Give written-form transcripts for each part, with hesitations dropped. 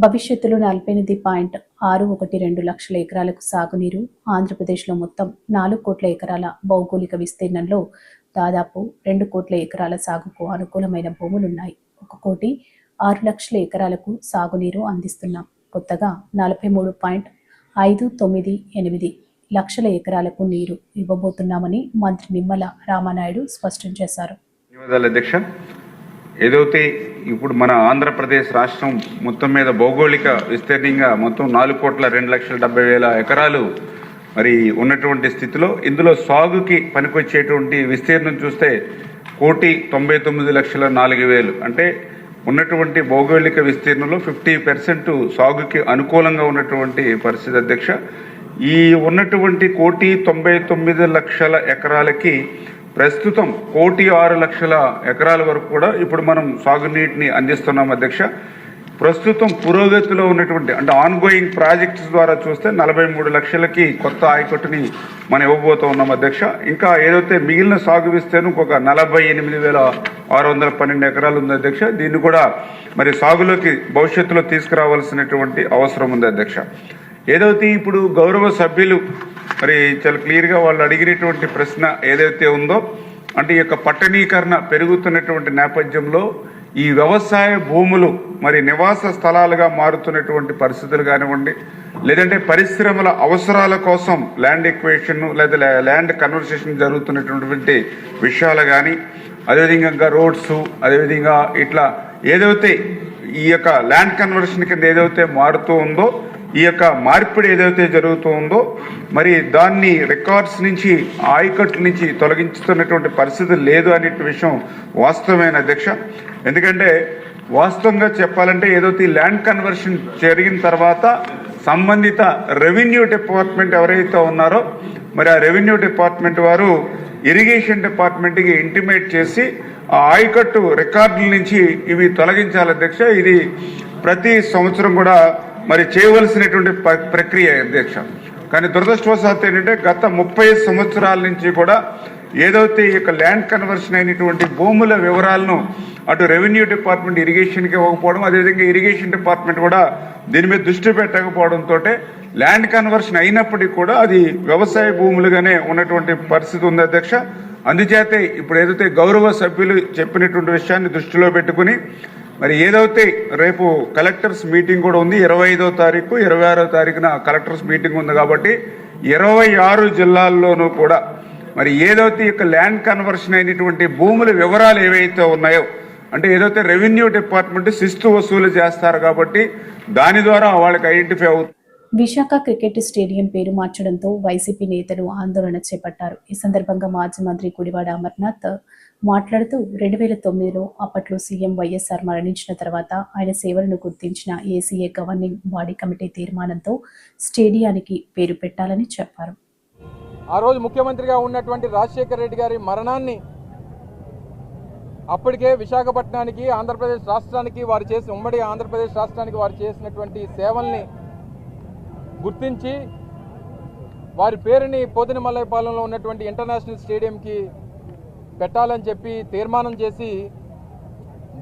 భవిష్యత్తులో 48.612 లక్షల ఎకరాలకు సాగునీరు. ఆంధ్రప్రదేశ్లో మొత్తం 4 కోట్ల ఎకరాల భౌగోళిక విస్తీర్ణంలో దాదాపు 2 కోట్ల ఎకరాల సాగుకు అనుకూలమైన భూములున్నాయి. 1,06 లక్షల ఎకరాలకు సాగునీరు అందిస్తున్నాం. కొత్తగా 43.598 లక్షల ఎకరాలకు నీరు ఇవ్వబోతున్నామని మంత్రి నిమ్మల రామానాయుడు స్పష్టం చేశారు. ఏదైతే ఇప్పుడు మన ఆంధ్రప్రదేశ్ రాష్ట్రం మొత్తం మీద భౌగోళిక విస్తీర్ణంగా మొత్తం 4,02,70,000 ఎకరాలు మరి ఉన్నటువంటి స్థితిలో ఇందులో సాగుకి పనికొచ్చేటువంటి విస్తీర్ణం చూస్తే 1,99,04,000 అంటే ఉన్నటువంటి భౌగోళిక విస్తీర్ణంలో 50% సాగుకి అనుకూలంగా ఉన్నటువంటి పరిస్థితి అధ్యక్ష. ఈ ఉన్నటువంటి 1,99,00,000 ఎకరాలకి ప్రస్తుతం 1,06,00,000 ఎకరాల వరకు కూడా ఇప్పుడు మనం సాగునీటిని అందిస్తున్నాం అధ్యక్ష. ప్రస్తుతం పురోగతిలో ఉన్నటువంటి అంటే ఆన్గోయింగ్ ప్రాజెక్ట్స్ ద్వారా చూస్తే 43 లక్షలకి కొత్త ఆయకట్టుని మనం ఇవ్వబోతూ ఉన్నాం అధ్యక్ష. ఇంకా ఏదైతే మిగిలిన సాగు విస్తీర్ణం ఒక 48,612 ఎకరాలు ఉంది అధ్యక్ష. దీన్ని కూడా మరి సాగులోకి భవిష్యత్తులో తీసుకురావాల్సినటువంటి అవసరం ఉంది అధ్యక్ష. ఏదైతే ఇప్పుడు గౌరవ సభ్యులు మరి చాలా క్లియర్గా వాళ్ళు అడిగినటువంటి ప్రశ్న ఏదైతే ఉందో అంటే ఈ యొక్క పట్టణీకరణ పెరుగుతున్నటువంటి నేపథ్యంలో ఈ వ్యవసాయ భూములు మరి నివాస స్థలాలుగా మారుతున్నటువంటి పరిస్థితులు కానివ్వండి, లేదంటే పరిశ్రమల అవసరాల కోసం ల్యాండ్ ఎక్వేషన్ లేదా ల్యాండ్ కన్వర్సేషన్ జరుగుతున్నటువంటి విషయాలు కానీ, అదేవిధంగా రోడ్స్, అదేవిధంగా ఇట్లా ఏదైతే ఈ యొక్క ల్యాండ్ కన్వర్షన్ కింద ఏదైతే మారుతూ ఉందో ఈ యొక్క మార్పిడి ఏదైతే జరుగుతూ ఉందో మరి దాన్ని రికార్డ్స్ నుంచి ఆయకట్ల నుంచి తొలగించుతున్నటువంటి పరిస్థితి లేదు అనే విషయం వాస్తవమైన అధ్యక్ష. ఎందుకంటే వాస్తవంగా చెప్పాలంటే ఏదైతే ల్యాండ్ కన్వర్షన్ జరిగిన తర్వాత సంబంధిత రెవెన్యూ డిపార్ట్మెంట్ ఎవరైతే ఉన్నారో మరి ఆ రెవెన్యూ డిపార్ట్మెంట్ వారు ఇరిగేషన్ డిపార్ట్మెంట్కి ఇంటిమేట్ చేసి ఆ ఆయకట్టు రికార్డుల నుంచి ఇవి తొలగించాలి అధ్యక్ష. ఇది ప్రతి సంవత్సరం కూడా మరి చేయవలసినటువంటి ప్రక్రియ అధ్యక్ష. కానీ దురదృష్టవశాత్తు ఏంటంటే గత 30 సంవత్సరాల నుంచి కూడా ఏదైతే ఈ యొక్క ల్యాండ్ కన్వర్షన్ అయినటువంటి భూముల వివరాలను అటు రెవెన్యూ డిపార్ట్మెంట్ ఇరిగేషన్కి ఇవ్వకపోవడం, అదేవిధంగా ఇరిగేషన్ డిపార్ట్మెంట్ కూడా దీని మీద దృష్టి పెట్టకపోవడంతో ల్యాండ్ కన్వర్షన్ అయినప్పటికీ కూడా అది వ్యవసాయ భూములుగానే ఉన్నటువంటి పరిస్థితి ఉంది అధ్యక్ష. అందుచేతే ఇప్పుడు ఏదైతే గౌరవ సభ్యులు చెప్పినటువంటి విషయాన్ని దృష్టిలో పెట్టుకుని మరి ఏదైతే రేపు కలెక్టర్స్ మీటింగ్ కూడా ఉంది 25వ తారీఖు 26వ తారీఖున కలెక్టర్స్ మీటింగ్ ఉంది కాబట్టి 26 జిల్లాల్లోనూ కూడా మరి ఏదైతే ఇక ల్యాండ్ కన్వర్షన్ అయినటువంటి భూముల వివరాలు ఏవైతే ఉన్నాయో అంటే ఏదైతే రెవెన్యూ డిపార్ట్మెంట్ శిస్తు వసూలు చేస్తారు కాబట్టి దాని ద్వారా వాళ్ళకి ఐడెంటిఫై అవుతుంది. విశాఖ క్రికెట్ స్టేడియం పేరు మార్చడంతో వైసీపీ నేతలు ఆందోళన చేపట్టారు. ఈ సందర్భంగా మాజీ మంత్రి గుడివాడ అమర్నాథ్ మాట్లాడుతూ 2009లో అప్పట్లో సీఎం వైఎస్ఆర్ మరణించిన తర్వాత ఆయన సేవలను గుర్తించిన ఏసీఏ గవర్నింగ్ బాడీ కమిటీ తీర్మానంతో స్టేడియానికి పేరు పెట్టాలని చెప్పారు. ఆ రోజు ముఖ్యమంత్రిగా ఉన్నటువంటి రాజశేఖర రెడ్డి గారి మరణాన్ని అప్పటికే విశాఖపట్నానికి ఆంధ్రప్రదేశ్ రాష్ట్రానికి వారు చేసిన ఉమ్మడి ఆంధ్రప్రదేశ్ రాష్ట్రానికి వారు చేసినటువంటి సేవల్ని గుర్తించి వారి పేరుని పోతినమల్లైపాలెంలో ఉన్నటువంటి ఇంటర్నేషనల్ స్టేడియంకి పెట్టాలని చెప్పి తీర్మానం చేసి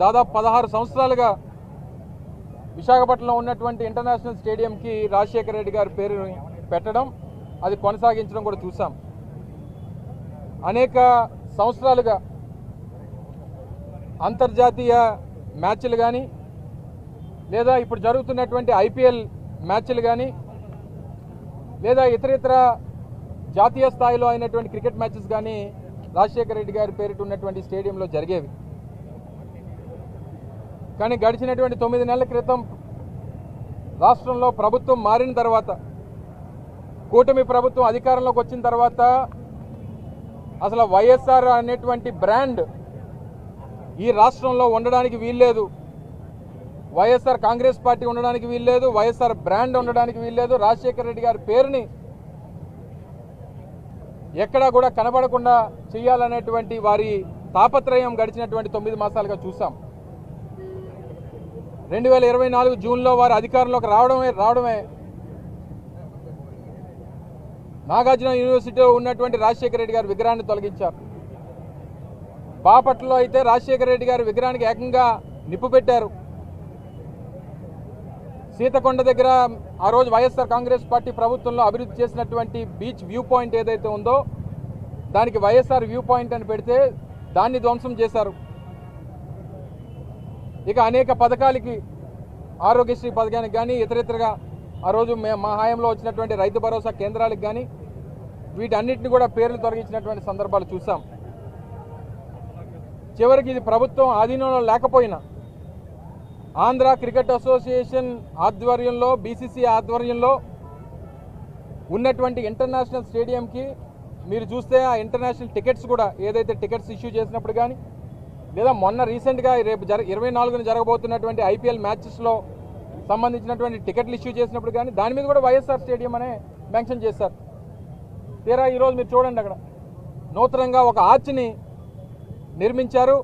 దాదాపు 16 సంవత్సరాలుగా విశాఖపట్నంలో ఉన్నటువంటి ఇంటర్నేషనల్ స్టేడియంకి రాజశేఖర రెడ్డి గారి పేరుని పెట్టడం, అది కొనసాగించడం కూడా చూసాం. అనేక సంవత్సరాలుగా అంతర్జాతీయ మ్యాచ్లు కానీ లేదా ఇప్పుడు జరుగుతున్నటువంటి ఐపీఎల్ మ్యాచ్లు కానీ లేదా ఇతర జాతీయ స్థాయిలో అయినటువంటి క్రికెట్ మ్యాచెస్ కానీ రాజశేఖర రెడ్డి గారి పేరిట ఉన్నటువంటి స్టేడియంలో జరిగేవి. కానీ గడిచినటువంటి 9 నెలల క్రితం రాష్ట్రంలో ప్రభుత్వం మారిన తర్వాత, కూటమి ప్రభుత్వం అధికారంలోకి వచ్చిన తర్వాత అసలు వైఎస్ఆర్ అనేటువంటి బ్రాండ్ ఈ రాష్ట్రంలో ఉండడానికి వీల్లేదు, వైఎస్ఆర్ కాంగ్రెస్ పార్టీ ఉండడానికి వీల్లేదు, వైఎస్ఆర్ బ్రాండ్ ఉండడానికి వీల్లేదు, రాజశేఖర రెడ్డి గారి పేరుని ఎక్కడా కూడా కనబడకుండా చేయాలనేటువంటి వారి తాపత్రయం గడిచినటువంటి 9 మాసాలుగా చూసాం. 2024 జూన్లో వారు అధికారంలోకి రావడమే నాగార్జున యూనివర్సిటీలో ఉన్నటువంటి రాజశేఖర రెడ్డి గారి విగ్రహాన్ని తొలగించారు. బాపట్లలో అయితే రాజశేఖర రెడ్డి గారి విగ్రహానికి ఏకంగా నిప్పు పెట్టారు. సీతకొండ దగ్గర ఆ రోజు వైఎస్ఆర్ కాంగ్రెస్ పార్టీ ప్రభుత్వంలో అభివృద్ధి చేసినటువంటి బీచ్ వ్యూ పాయింట్ ఏదైతే ఉందో దానికి వైఎస్ఆర్ వ్యూ పాయింట్ అని పెడితే దాన్ని ధ్వంసం చేశారు. ఇక అనేక పథకాలకి ఆరోగ్యశ్రీ పథకానికి కానీ ఇతరితరగా ఆ రోజు మా హయాంలో వచ్చినటువంటి రైతు భరోసా కేంద్రాలకు కానీ వీటన్నిటిని కూడా పేర్లు తొలగించినటువంటి సందర్భాలు చూసాం. చివరికి ఇది ప్రభుత్వం ఆధీనంలో లేకపోయినా ఆంధ్ర క్రికెట్ అసోసియేషన్ ఆధ్వర్యంలో బీసీసీ ఆధ్వర్యంలో ఉన్నటువంటి ఇంటర్నేషనల్ స్టేడియంకి మీరు చూస్తే ఆ ఇంటర్నేషనల్ టికెట్స్ కూడా ఏదైతే టికెట్స్ ఇష్యూ చేసినప్పుడు కానీ లేదా మొన్న రీసెంట్గా రేపు 24న జరగబోతున్నటువంటి ఐపీఎల్ మ్యాచెస్లో సంబంధించినటువంటి టికెట్లు ఇష్యూ చేసినప్పుడు కానీ దాని మీద కూడా వైఎస్ఆర్ స్టేడియం అనే మెన్షన్ చేశారు. తీరా ఈరోజు మీరు చూడండి, అక్కడ నూతనంగా ఒక ఆర్చ్ని నిర్మించారు.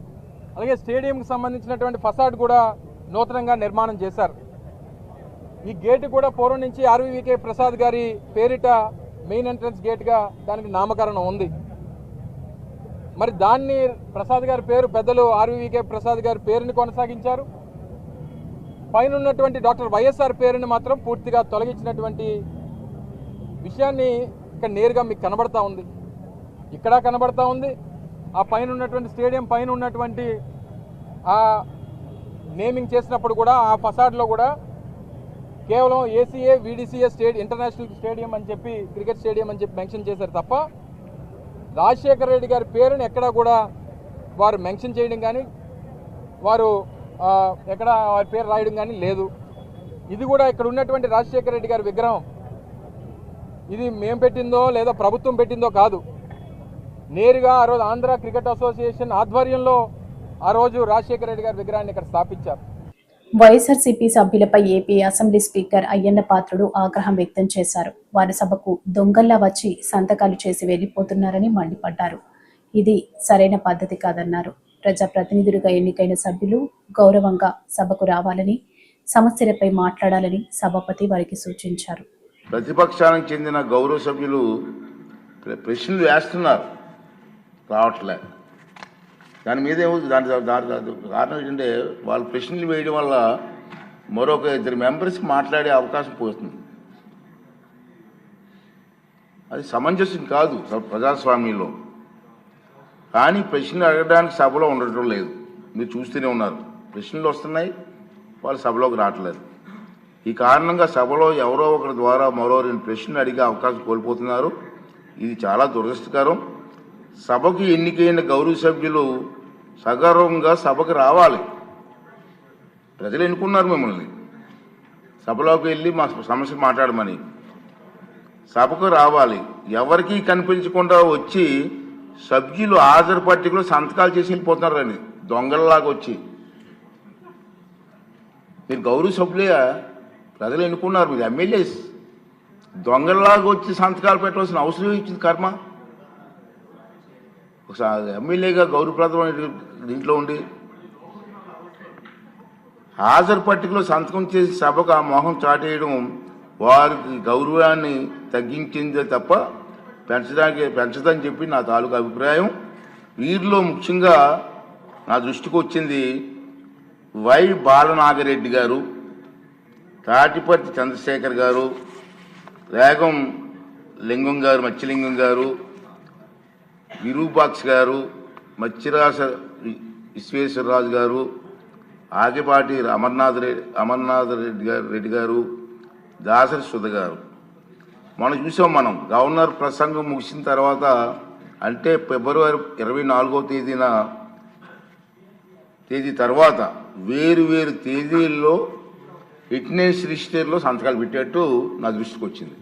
అలాగే స్టేడియంకి సంబంధించినటువంటి ఫసాడ్ కూడా నూతనంగా నిర్మాణం చేశారు. ఈ గేటు కూడా పూర్వం నుంచి ఆర్వీవీకే ప్రసాద్ గారి పేరిట మెయిన్ ఎంట్రన్స్ గేట్గా దానికి నామకరణం ఉంది. మరి దాన్ని ప్రసాద్ గారి పేరు పెద్దలు ఆర్వీవీకే ప్రసాద్ గారి పేరుని కొనసాగించారు. పైన ఉన్నటువంటి డాక్టర్ వైఎస్ఆర్ పేరుని మాత్రం పూర్తిగా తొలగించినటువంటి విషయాన్ని ఇక్కడ నేరుగా మీకు కనబడతా ఉంది, ఇక్కడ కనబడతా ఉంది. ఆ పైన ఉన్నటువంటి స్టేడియం పైన ఉన్నటువంటి ఆ నేమింగ్ చేసినప్పుడు కూడా ఆ ఫసాడ్లో కూడా కేవలం ఏసీఏ వీడీసీఏ ఇంటర్నేషనల్ స్టేడియం అని చెప్పి క్రికెట్ స్టేడియం అని చెప్పి మెన్షన్ చేశారు తప్ప రాజశేఖర రెడ్డి గారి పేరుని ఎక్కడా కూడా వారు మెన్షన్ చేయడం కానీ వారు ఎక్కడ వారి పేరు రాయడం కానీ లేదు. ఇది కూడా ఇక్కడ ఉన్నటువంటి రాజశేఖర రెడ్డి గారి విగ్రహం ఇది మేము పెట్టిందో లేదా ప్రభుత్వం పెట్టిందో కాదు, నేరుగా ఆ రోజు ఆంధ్ర క్రికెట్ అసోసియేషన్ ఆధ్వర్యంలో ఆ రోజు రాజశేఖర రెడ్డి గారి విగ్రహాన్ని ఇక్కడ స్థాపించారు. వైఎస్ఆర్సీపీ సభ్యులపై AP assembly speaker Ayyanna Patrudu ఆగ్రహం వ్యక్తం చేశారు. వారి సభకు దొంగల్లా వచ్చి సంతకాలు చేసి వెళ్లిపోతున్నారని మండిపడ్డారు. ఇది సరైన పద్ధతి కాదన్నారు. ప్రజాప్రతినిధులుగా ఎన్నికైన సభ్యులు గౌరవంగా సభకు రావాలని, సమస్యలపై మాట్లాడాలని సభాపతి వారికి సూచించారు. ప్రతిపక్షానికి చెందిన గౌరవ సభ్యులు ప్రశ్నలు వేస్తున్నారు, రావట్లే. దాని మీద దాని కారణం ఏంటంటే వాళ్ళు ప్రశ్నలు వేయడం వల్ల మరొక 2 మెంబర్స్కి మాట్లాడే అవకాశం పోతుంది. అది సమంజసం కాదు ప్రజాస్వామ్యంలో. కానీ ప్రశ్నలు అడగడానికి సభలో ఉండటం లేదు. మీరు చూస్తూనే ఉన్నారు, ప్రశ్నలు వస్తున్నాయి, వాళ్ళు సభలోకి రావట్లేదు. ఈ కారణంగా సభలో ఎవరో ఒకరి ద్వారా మరో 2 ప్రశ్నలు అడిగే అవకాశం కోల్పోతున్నారు. ఇది చాలా దురదృష్టకరం. సభకు ఎన్నికైన గౌరవ సభ్యులు సగర్వంగా సభకు రావాలి. ప్రజలు ఎన్నుకున్నారు మిమ్మల్ని సభలోకి వెళ్ళి మా సమస్య మాట్లాడమని. సభకు రావాలి. ఎవరికీ కనిపించకుండా వచ్చి సభ్యులు హాజరు పట్టికలో సంతకాలు చేసి వెళ్ళిపోతున్నారని దొంగలలాగా వచ్చి. మీరు గౌరవ సభ్యులే, ప్రజలు ఎన్నుకున్నారు, మీరు ఎమ్మెల్యేస్. దొంగలలాగా వచ్చి సంతకాలు పెట్టవలసిన అవసరం ఇచ్చింది కర్మ. ఒకసారి ఎమ్మెల్యేగా గౌరవప్రదమైన దీంట్లో ఉండి హాజరు పట్టికలో సంతకం చేసి సభకు ఆ మోహం చాటేయడం వారికి గౌరవాన్ని తగ్గించిందే తప్ప పెంచదని చెప్పి నా తాలూకు అభిప్రాయం. వీరిలో ముఖ్యంగా నా దృష్టికి వచ్చింది వై బాలనాగరెడ్డి గారు, తాటిపర్తి చంద్రశేఖర్ గారు, రేగం లింగం గారు, మత్స్యలింగం గారు, విరూపాక్ష గారు, మత్స్యరాస విశ్వేశ్వరరాజు గారు, ఆగిపాటి అమర్నాథ్ రెడ్డి గారు, దాసరి సుధ గారు. మనం చూసాం. మనం గవర్నర్ ప్రసంగం ముగిసిన తర్వాత అంటే ఫిబ్రవరి 24వ తేదీ తర్వాత వేరు తేదీల్లో ఫిట్నెస్ రిజిస్టర్లో సంతకాలు పెట్టేట్టు నా దృష్టికి వచ్చింది.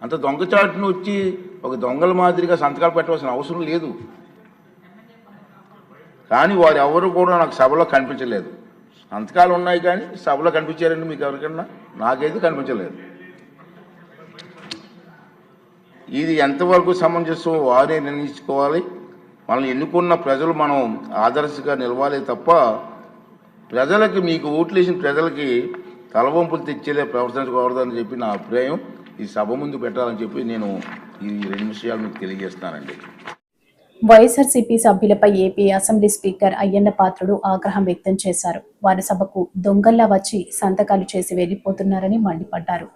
అంత దొంగచాటును వచ్చి ఒక దొంగల మాదిరిగా సంతకాలు పెట్టవలసిన అవసరం లేదు. కానీ వారు ఎవరు కూడా నాకు సభలో కనిపించలేదు. సంతకాలు ఉన్నాయి కానీ సభలో కనిపించారండి మీకు ఎవరికన్నా? నాకైతే కనిపించలేదు. ఇది ఎంతవరకు సమంజసం వారే నిర్ణయించుకోవాలి. మనల్ని ఎన్నుకున్న ప్రజలు మనం ఆదర్శంగా నిలవాలి తప్ప ప్రజలకి, మీకు ఓట్లు వేసిన ప్రజలకి తలవంపులు తెచ్చేలే ప్రవర్తించకూడదని చెప్పి నా అభిప్రాయం. ఈ సభ ముందు పెట్టాలని చెప్పి నేను ఈ 2 విషయాలు మీకు తెలియజేస్తానండి. వైఎస్ఆర్సీపీ సభ్యులపై AP assembly speaker Ayyanna Patrudu ఆగ్రహం వ్యక్తం చేశారు. వారి సభకు దొంగల్లా వచ్చి సంతకాలు చేసి వెళ్లిపోతున్నారని మండిపడ్డారు.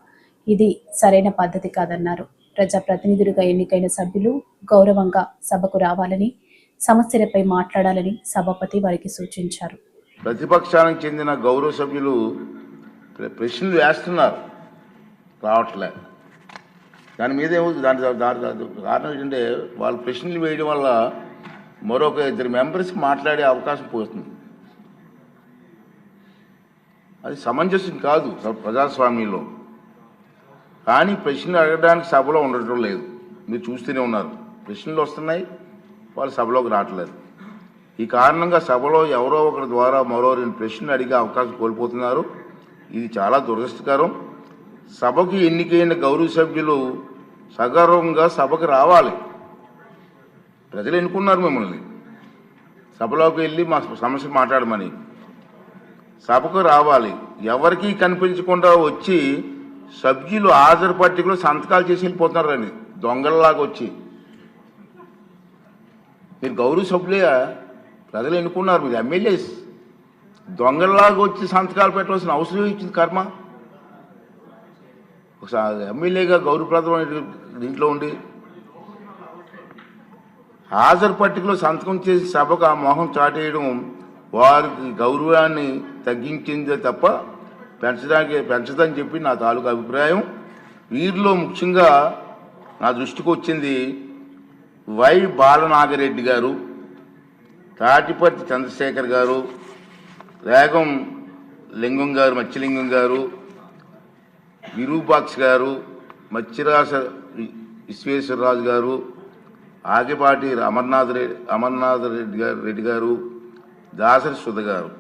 ఇది సరైన పద్ధతి కాదన్నారు. ప్రజాప్రతినిధులుగా ఎన్నికైన సభ్యులు గౌరవంగా సభకు రావాలని, సమస్యలపై మాట్లాడాలని సభాపతి వారికి సూచించారు. ప్రతిపక్షానికి చెందిన గౌరవ సభ్యులు ప్రశ్నలు వేస్తున్నారు, రావట్లే. దాని మీద దాని కారణం ఏంటంటే వాళ్ళు ప్రశ్నలు వేయడం వల్ల మరొక 2 మెంబర్స్కి మాట్లాడే అవకాశం పోతుంది. అది సమంజసం కాదు ప్రజాస్వామ్యంలో. కానీ ప్రశ్నలు అడగడానికి సభలో ఉండటం లేదు. మీరు చూస్తూనే ఉన్నారు, ప్రశ్నలు వస్తున్నాయి, వాళ్ళు సభలోకి రావట్లేదు. ఈ కారణంగా సభలో ఎవరో ఒకరి ద్వారా మరో 2 ప్రశ్నలు అడిగే అవకాశం కోల్పోతున్నారు. ఇది చాలా దురదృష్టకరం. సభకు ఎన్నికైన గౌరవ సభ్యులు సగర్వంగా సభకు రావాలి. ప్రజలు ఎన్నుకున్నారు మిమ్మల్ని, సభలోకి వెళ్ళి మా సమస్య మాట్లాడమని. సభకు రావాలి. ఎవరికీ కనిపించకుండా వచ్చి సభ్యులు హాజరు పట్టికలో సంతకాలు చేసి వెళ్ళిపోతున్నారండి, దొంగలలాగా వచ్చి. మీరు గౌరవ సభ్యులే, ప్రజలు ఎన్నుకున్నారు, మీరు ఎమ్మెల్యేస్. దొంగలలాగా వచ్చి సంతకాలు పెట్టవలసిన అవసరం ఇచ్చింది కర్మ. ఒకసారి ఎమ్మెల్యేగా గౌరవప్రదమైన దీంట్లో ఉండి హాజరు పట్టికలో సంతకం చేసి సభకు ఆ మొహం చాటేయడం వారికి గౌరవాన్ని తగ్గించిందే తప్ప పెంచదని చెప్పి నా తాలూకు అభిప్రాయం. వీరిలో ముఖ్యంగా నా దృష్టికి వచ్చింది వై బాలనాగిరెడ్డి గారు, తాటిపర్తి చంద్రశేఖర్ గారు, రేగం లింగం గారు, మత్స్యలింగం గారు, విరూపాక్ష గారు, మత్స్యరాజ విశ్వేశ్వరరాజు గారు, ఆగిపాటి అమర్నాథ్ రెడ్డి గారు, దాసరి సుధ గారు.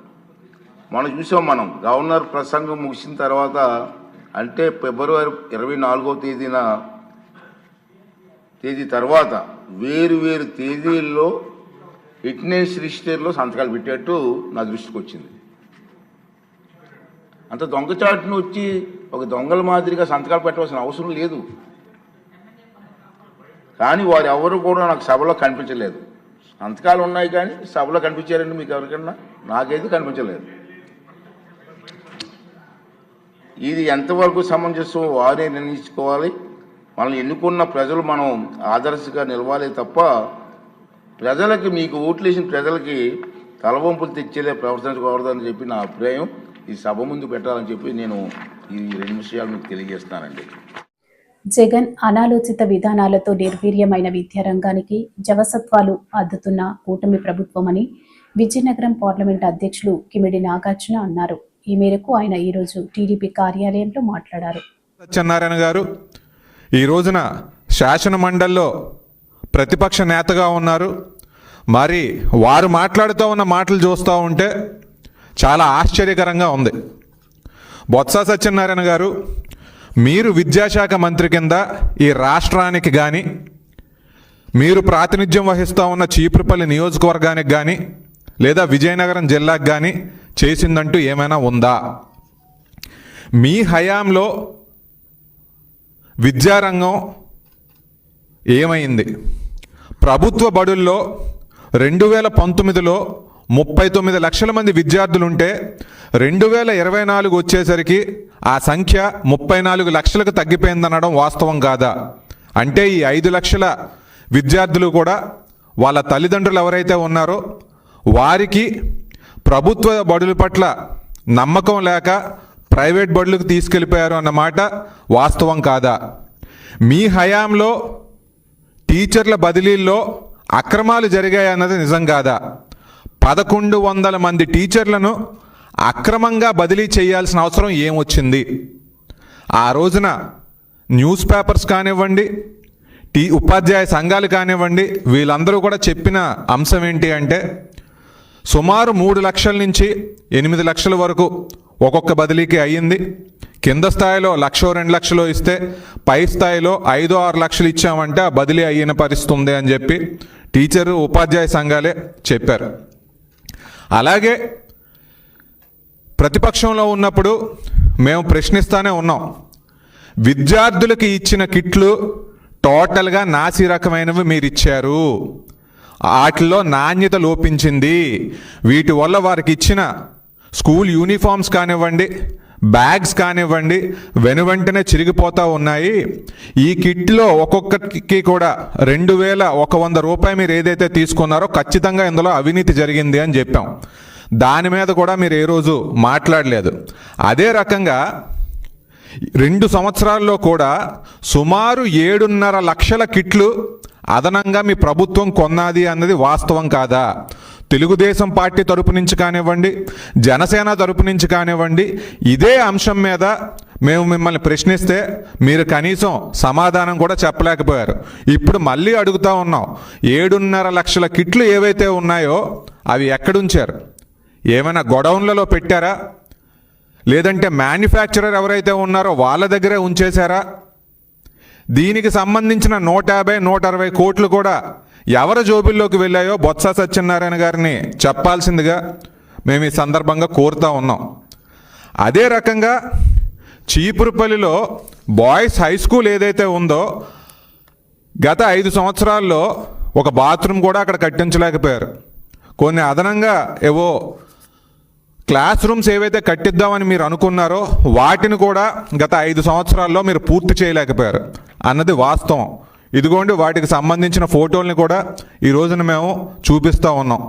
మనం చూసాం. మనం గవర్నర్ ప్రసంగం ముగిసిన తర్వాత, అంటే ఫిబ్రవరి 24వ తేదీ తర్వాత వేరు తేదీల్లో ఫిట్నెస్ రిజిస్టర్లో సంతకాలు పెట్టేట్టు నా దృష్టికి వచ్చింది. అంత దొంగచాటును వచ్చి ఒక దొంగల మాదిరిగా సంతకాలు పెట్టవలసిన అవసరం లేదు. కానీ వారు ఎవరు కూడా నాకు సభలో కనిపించలేదు. సంతకాలు ఉన్నాయి కానీ సభలో కనిపించారండి మీకు ఎవరికన్నా? నాకైతే కనిపించలేదు. ఇది ఎంతవరకు సమంజసం వారే నిర్ణయించుకోవాలి. మనల్ని ఎన్నుకున్న ప్రజలు మనం ఆదర్శంగా నిలవాలి తప్ప ప్రజలకి, మీకు ఓట్లేసిన ప్రజలకి తలవంపులు తెచ్చేలే ప్రవర్తించకూడదని చెప్పి నా అభిప్రాయం. ఈ సభ ముందు పెట్టాలని చెప్పి నేను ఈ 2 విషయాలు మీకు తెలియజేస్తానండి. జగన్ అనాలోచిత విధానాలతో నిర్వీర్యమైన విద్యారంగానికి జవసత్వాలు అద్దుతున్న కూటమి ప్రభుత్వమని విజయనగరం పార్లమెంట్ అధ్యక్షులు కిమిడి నాగార్జున అన్నారు. ఈ మేరకు ఆయన ఈరోజు టీడీపీ కార్యాలయంలో మాట్లాడారు. సత్యనారాయణ గారు ఈ రోజున శాసన మండలిలో ప్రతిపక్ష నేతగా ఉన్నారు. మరి వారు మాట్లాడుతూ ఉన్న మాటలు చూస్తూ ఉంటే చాలా ఆశ్చర్యకరంగా ఉంది. బొత్స సత్యనారాయణ గారు, మీరు విద్యాశాఖ మంత్రి కింద ఈ రాష్ట్రానికి కానీ, మీరు ప్రాతినిధ్యం వహిస్తూ ఉన్న చీపురుపల్లి నియోజకవర్గానికి కానీ, లేదా విజయనగరం జిల్లాకు కానీ చేసిందంటూ ఏమైనా ఉందా? మీ హయాంలో విద్యారంగం ఏమైంది? ప్రభుత్వ బడుల్లో 2019లో 39 లక్షల మంది విద్యార్థులుంటే 2024 వచ్చేసరికి ఆ సంఖ్య 34 లక్షలకు తగ్గిపోయిందనడం వాస్తవం కాదా? అంటే ఈ 5 లక్షల విద్యార్థులు కూడా వాళ్ళ తల్లిదండ్రులు ఎవరైతే ఉన్నారో వారికి ప్రభుత్వ బడుల పట్ల నమ్మకం లేక ప్రైవేట్ బడులకు తీసుకెళ్ళిపోయారు అన్నమాట వాస్తవం కాదా? మీ హయాంలో టీచర్ల బదిలీల్లో అక్రమాలు జరిగాయన్నది నిజం కాదా? 1100 మంది టీచర్లను అక్రమంగా బదిలీ చేయాల్సిన అవసరం ఏమొచ్చింది? ఆ రోజున న్యూస్ పేపర్స్ కానివ్వండి, ఉపాధ్యాయ సంఘాలు కానివ్వండి, వీళ్ళందరూ కూడా చెప్పిన అంశం ఏంటి అంటే సుమారు 3 లక్షల నుంచి 8 లక్షల వరకు ఒక్కొక్క బదిలీకి అయ్యింది. కింద స్థాయిలో 1,00,000 2 లక్షలు ఇస్తే పై స్థాయిలో 5-6 లక్షలు ఇచ్చామంటే ఆ బదిలీ అయిన పరిస్థితి ఉంది అని చెప్పి టీచరు ఉపాధ్యాయ సంఘాలే చెప్పారు. అలాగే ప్రతిపక్షంలో ఉన్నప్పుడు మేము ప్రశ్నిస్తూనే ఉన్నాం. విద్యార్థులకి ఇచ్చిన కిట్లు టోటల్గా నాసి రకమైనవి మీరు ఇచ్చారు. వాటిలో నాణ్యత లోపించింది. వీటి వల్ల వారికి ఇచ్చిన స్కూల్ యూనిఫామ్స్ కానివ్వండి, బ్యాగ్స్ కానివ్వండి, వెనువెంటనే చిరిగిపోతూ ఉన్నాయి. ఈ కిట్లో ఒక్కొక్కరికి కూడా 2100 రూపాయలు మీరు ఏదైతే తీసుకున్నారో ఖచ్చితంగా ఇందులో అవినీతి జరిగింది అని చెప్పాం. దాని మీద కూడా మీరు ఏ రోజు మాట్లాడలేదు. అదే రకంగా 2 సంవత్సరాల్లో కూడా సుమారు 7.5 లక్షల కిట్లు అదనంగా మీ ప్రభుత్వం కొన్నది అన్నది వాస్తవం కాదా? తెలుగుదేశం పార్టీ తరపు నుంచి కానివ్వండి, జనసేన తరపు నుంచి కానివ్వండి, ఇదే అంశం మీద మేము మిమ్మల్ని ప్రశ్నిస్తే మీరు కనీసం సమాధానం కూడా చెప్పలేకపోయారు. ఇప్పుడు మళ్ళీ అడుగుతా ఉన్నాం, 7.5 లక్షల కిట్లు ఏవైతే ఉన్నాయో అవి ఎక్కడుంచారు? ఏమైనా గొడౌన్లలో పెట్టారా? లేదంటే మ్యానుఫ్యాక్చరర్ ఎవరైతే ఉన్నారో వాళ్ళ దగ్గరే ఉంచేశారా? దీనికి సంబంధించిన 150-160 కోట్లు కూడా ఎవరి జోబుల్లోకి వెళ్ళాయో బొత్స సత్యనారాయణ గారిని చెప్పాల్సిందిగా మేము ఈ సందర్భంగా కోరుతా ఉన్నాం. అదే రకంగా చీపురుపల్లిలో బాయ్స్ హై స్కూల్ ఏదైతే ఉందో గత 5 సంవత్సరాల్లో ఒక బాత్రూమ్ కూడా అక్కడ కట్టించలేకపోయారు. కొన్ని అదనంగా ఏవో క్లాస్ రూమ్స్ ఏవైతే కట్టిద్దామని మీరు అనుకున్నారో వాటిని కూడా గత 5 సంవత్సరాల్లో మీరు పూర్తి చేయలేకపోయారు అన్నది వాస్తవం. ఇదిగోండి వాటికి సంబంధించిన ఫోటోల్ని కూడా ఈ రోజున మేము చూపిస్తూ ఉన్నాం.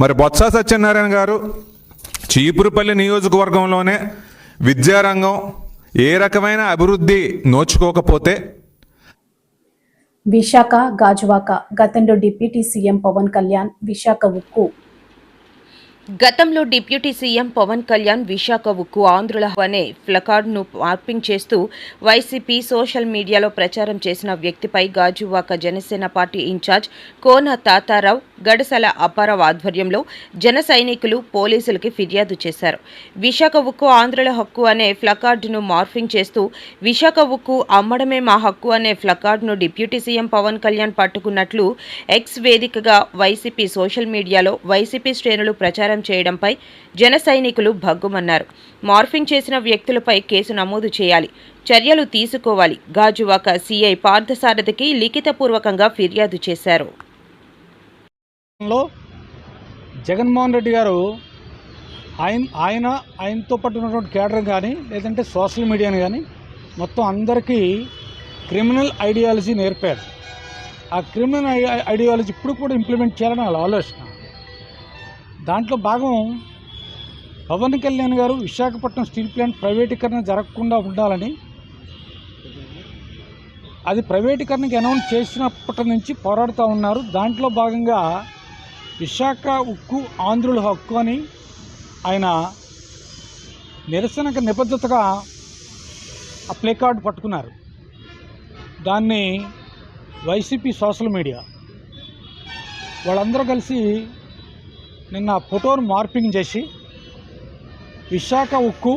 మరి బొత్స సత్యనారాయణ గారు చీపురుపల్లి నియోజకవర్గంలోనే విద్యారంగం ఏ రకమైన అభివృద్ధి నోచుకోకపోతే విశాఖ గాజువాక గతంలో డిప్యూటీ సీఎం పవన్ కళ్యాణ్ విశాఖ ఉక్కు గతంలో డిప్యూటీ సీఎం పవన్ కళ్యాణ్ విశాఖ ఉక్కు ఆంధ్రుల అనే ప్లకార్డును మార్పింగ్ చేస్తూ వైసీపీ సోషల్ మీడియాలో ప్రచారం చేసిన వ్యక్తిపై గాజువాక జనసేన పార్టీ ఇన్ఛార్జ్ కోన తాతారావు, గడసల అప్పారావు ఆధ్వర్యంలో జన సైనికులు పోలీసులకి ఫిర్యాదు చేశారు. విశాఖ ఉక్కు ఆంధ్రుల హక్కు అనే ప్లకార్డును మార్ఫింగ్ చేస్తూ విశాఖ ఉక్కు అమ్మడమే మా హక్కు అనే ప్లకార్డును డిప్యూటీ సీఎం పవన్ కళ్యాణ్ పట్టుకున్నట్లు ఎక్స్ వేదికగా వైసీపీ సోషల్ మీడియాలో వైసీపీ శ్రేణులు ప్రచారం చేయడంపై జన సైనికులు భగ్గుమన్నారు. మార్ఫింగ్ చేసిన వ్యక్తులపై కేసు నమోదు చేయాలి, చర్యలు తీసుకోవాలి. గాజువాక సీఐ పార్థసారథికి లిఖితపూర్వకంగా ఫిర్యాదు చేశారు. జగన్మోహన్ రెడ్డి గారు ఆయనతో పాటు ఉన్నటువంటి కేడర్ కానీ లేదంటే సోషల్ మీడియాని కానీ మొత్తం అందరికీ క్రిమినల్ ఐడియాలజీ నేర్పారు. ఆ క్రిమినల్ ఐడియాలజీ ఇప్పుడు కూడా ఇంప్లిమెంట్ చేయాలని వాళ్ళ ఆలోచన. దాంట్లో భాగం పవన్ కళ్యాణ్ గారు విశాఖపట్నం స్టీల్ ప్లాంట్ ప్రైవేటీకరణ జరగకుండా ఉండాలని, అది ప్రైవేటీకరణకి అనౌన్స్ చేసినప్పటి నుంచి పోరాడుతూ ఉన్నారు. దాంట్లో భాగంగా విశాఖ ఉక్కు ఆంధ్రుల హక్కు అని ఆయన నిరసనకు నిబద్ధతగా ఆ ప్లే కార్డు పట్టుకున్నారు. దాన్ని వైసీపీ సోషల్ మీడియా వాళ్ళందరూ కలిసి నిన్న ఫోటోను మార్పింగ్ చేసి విశాఖ ఉక్కు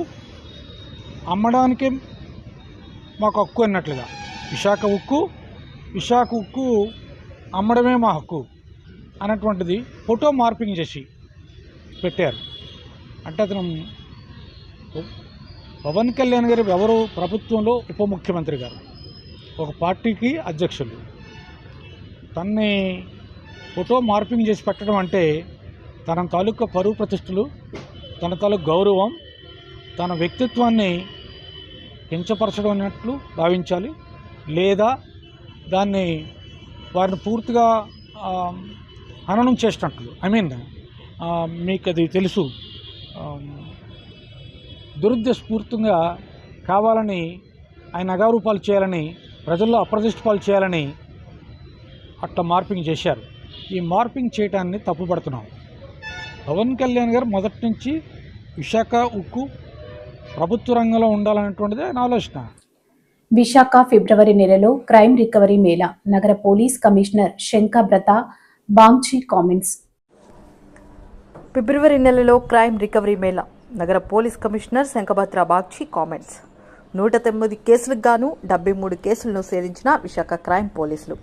అమ్మడానికే మాకు హక్కు అన్నట్లుగా విశాఖ ఉక్కు అమ్మడమే మా హక్కు అన్నటువంటిది ఫోటో మార్పింగ్ చేసి పెట్టారు. అంటే అతను పవన్ కళ్యాణ్ గారు ఎవరు ప్రభుత్వంలో ఉప ముఖ్యమంత్రి గారు, ఒక పార్టీకి అధ్యక్షులు, తన్ని ఫోటో మార్పింగ్ చేసి పెట్టడం అంటే తన తాలూకా పరువు ప్రతిష్టలు, తన తాలూకు గౌరవం, తన వ్యక్తిత్వాన్ని కించపరచడం అన్నట్లు భావించాలి. లేదా దాన్ని వారిని పూర్తిగా హననం చేసినట్లు. మీకు అది తెలుసు, దురుద్దేశపూర్తిగా కావాలని ఆయన అగారూపాలు చేయాలని, ప్రజల్లో అప్రతిష్ట పాలు చేయాలని అట్లా మార్పింగ్ చేశారు. ఈ మార్పింగ్ చేయడాన్ని తప్పుపడుతున్నాం. పవన్ కళ్యాణ్ గారు మొదటి నుంచి విశాఖ ఉక్కు ప్రభుత్వ రంగంలో ఉండాలనేటువంటిదే నా ఆలోచన. విశాఖ ఫిబ్రవరి నెలలో క్రైమ్ రికవరీ మేళా నగర పోలీస్ కమిషనర్ శంకబ్రత బాంగ్చి కామెంట్స్. ఫిబ్రవరి నెలలో క్రైమ్ రికవరీ మేళా నగర పోలీస్ కమిషనర్ శంకభద్ర బాగ్చి కామెంట్స్. 109 కేసులకు గాను 73 కేసులను ఛేదించిన విశాఖ క్రైమ్ పోలీసులు.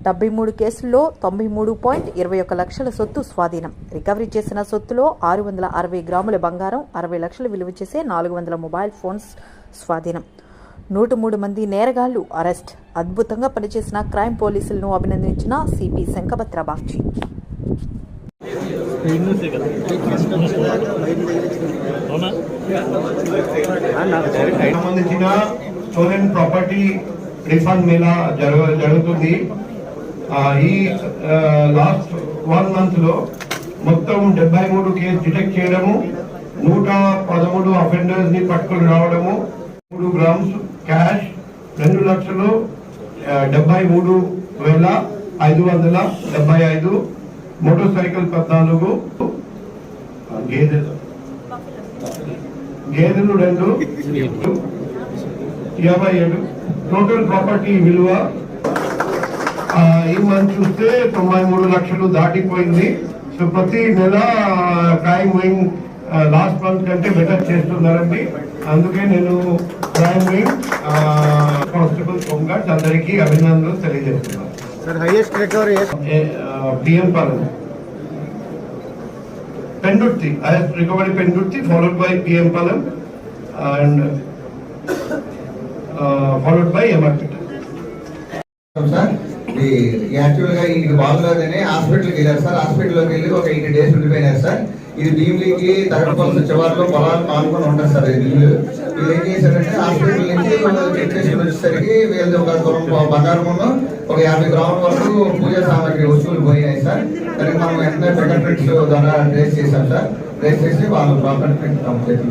73 కేసుల్లో 93.21 లక్షల సొత్తు స్వాధీనం. రికవరీ చేసిన సొత్తులో 660 గ్రాముల బంగారం, 60 లక్షలు విలువ చేసే 400 మొబైల్ ఫోన్స్ స్వాధీనం. 103 మంది నేరగాళ్లు అరెస్ట్. అద్భుతంగా పనిచేసిన క్రైమ్ పోలీసులను అభినందించిన సిపి శంఖభద్ర బాగ్చి. సంబంధించిన స్టోలెన్ ప్రాపర్టీ రిఫండ్ మేళా జరుగుతుంది. ఈ లాస్ట్ 1 మంత్ లో మొత్తం 73 కేసు డిటెక్ట్ చేయడము, 113 అఫెండర్స్ ని పట్టుకొని రావడము, 3 గ్రామ్స్ క్యాష్, 2,73,575 మోటార్ సైకిల్ 14, గేదెలు 2, 57. టోటల్ ప్రాపర్టీ విలువ ఈ మంత్ చూస్తే 93 లక్షలు దాటిపోయింది. సో ప్రతి నెల క్రైమ్ వింగ్ లాస్ట్ మంత్ కంటే బెటర్ చేస్తున్నారండి. అందుకే నేను క్రైమ్ వింగ్ కానిస్టేబుల్ హోంగార్డ్స్ అందరికీ అభినందనలు తెలియజేస్తున్నాను. పిఎం పాలన Pendurthi, highest recovery Pendurthi, followed by PM Palam and followed by MRPT. Sir యాక్చువల్గా ఇంటికి బాగులేదని హాస్పిటల్కి వెళ్ళారు సార్. హాస్పిటల్లోకి వెళ్ళి ఒక 8 days ఉండిపోయినారు సార్. ఇది భీమిలీకి తగడపల్లి చివరిలో పొలాలు పాల్గొని ఉంటారు సార్. వీళ్ళు ఏం చేశారంటే హాస్పిటల్ నుంచి చెక్ చేసుకుని వచ్చేసరికి వీళ్ళు ఒక బంగారమును ఒక 50 గ్రాముల వరకు పూజా సామాగ్రి వస్తువులు పోయినాయి సార్. దానికి మనం వెంటనే ఫింగర్ ప్రింట్స్ ద్వారా ట్రేస్ చేశాం సార్. ట్రేస్ చేసి వాళ్ళు ప్రాపర్ ప్రింట్ కంప్లీట్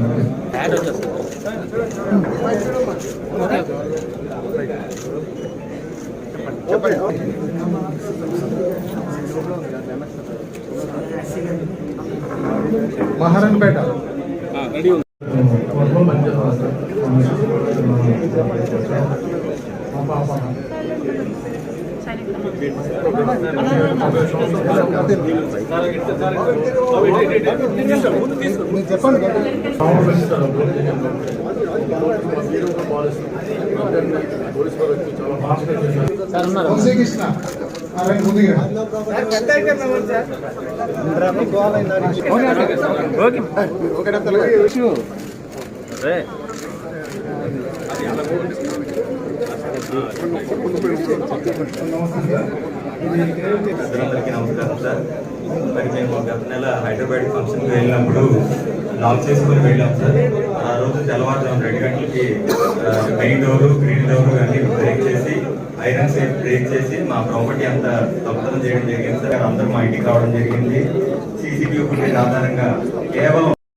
మహారాణపేట అందరికీ నమస్కారం సార్. మరి మేము గత నెల హైదరాబాద్ ఫంక్షన్కి వెళ్ళినప్పుడు లాక్ చేసుకొని వెళ్ళాం సార్. ఆ రోజు తెల్లవారుజాము 2 గంటలకి మెయిన్ డోరు, గ్రీన్ డోరు అన్ని బ్రేక్ చేసి, ఐరన్ సేఫ్ బ్రేక్ చేసి మా ప్రాపర్టీ అంతా దొంగతనం చేయడం జరిగింది సార్. అందరూ మా ఇంటికి రావడం జరిగింది. CCTV ఫుటేజ్ ఆధారంగా కేవలం